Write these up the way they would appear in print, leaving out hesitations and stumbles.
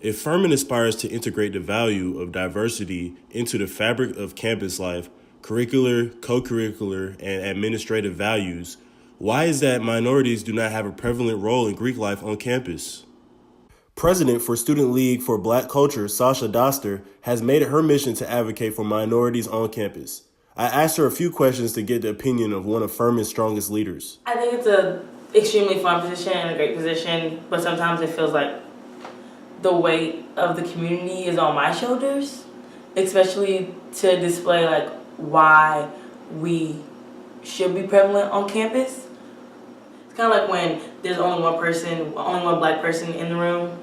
If Furman aspires to integrate the value of diversity into the fabric of campus life, curricular, co-curricular, and administrative values, why is that minorities do not have a prevalent role in Greek life on campus? President for Student League for Black Culture, Sasha Doster, has made it her mission to advocate for minorities on campus. I asked her a few questions to get the opinion of one of Furman's strongest leaders. I think it's an extremely fun position and a great position, but sometimes it feels like the weight of the community is on my shoulders, especially to display like why we should be prevalent on campus. It's kind of like when there's only one black person in the room,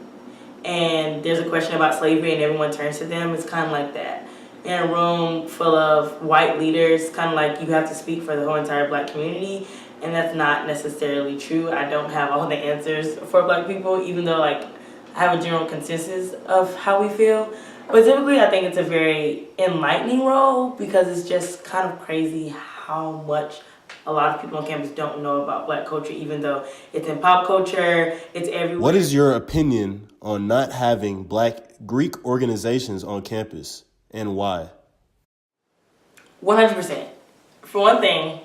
and there's a question about slavery and everyone turns to them. It's kind of like that. In a room full of white leaders, kind of like you have to speak for the whole entire black community, and that's not necessarily true. I don't have all the answers for black people, even though like I have a general consensus of how we feel. But typically I think it's a very enlightening role because it's just kind of crazy how much a lot of people on campus don't know about black culture, even though it's in pop culture, it's everywhere. What is your opinion on not having Black Greek organizations on campus, and why? 100%. For one thing,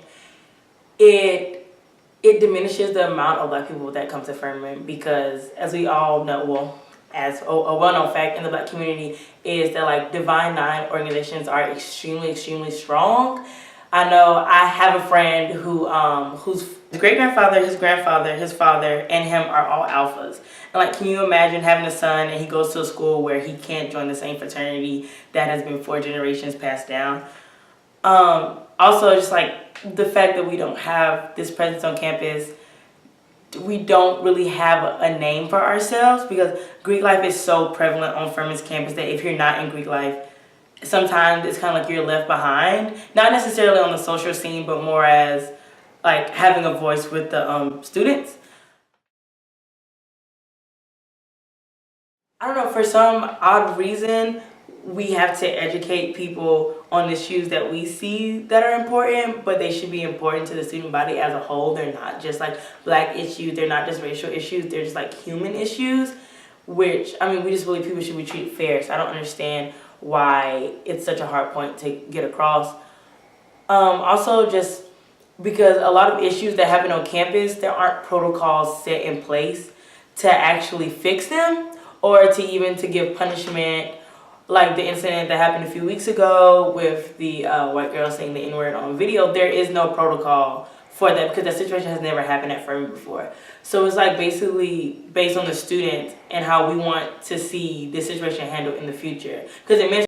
it diminishes the amount of black people that come to Furman because, as we all know, well, as a well-known fact in the black community is that like Divine Nine organizations are extremely, extremely strong. I know I have a friend whose great-grandfather, his grandfather, his father, and him are all alphas. And like, can you imagine having a son and he goes to a school where he can't join the same fraternity that has been 4 generations passed down? Also, just like the fact that we don't have this presence on campus, we don't really have a name for ourselves because Greek life is so prevalent on Furman's campus that if you're not in Greek life, sometimes it's kind of like you're left behind. Not necessarily on the social scene, but more as like having a voice with the students. I don't know, for some odd reason, we have to educate people on issues that we see that are important, but they should be important to the student body as a whole. They're not just like black issues, they're not just racial issues, they're just like human issues, which, I mean, we just believe people should be treated fair, so I don't understand why it's such a hard point to get across. Also, just because a lot of issues that happen on campus, there aren't protocols set in place to actually fix them or to even to give punishment, like the incident that happened a few weeks ago with the white girl saying the N-word on video. There is no protocol for that because that situation has never happened at Furman before. So it's like basically based on the student and how we want to see this situation handled in the future. Because it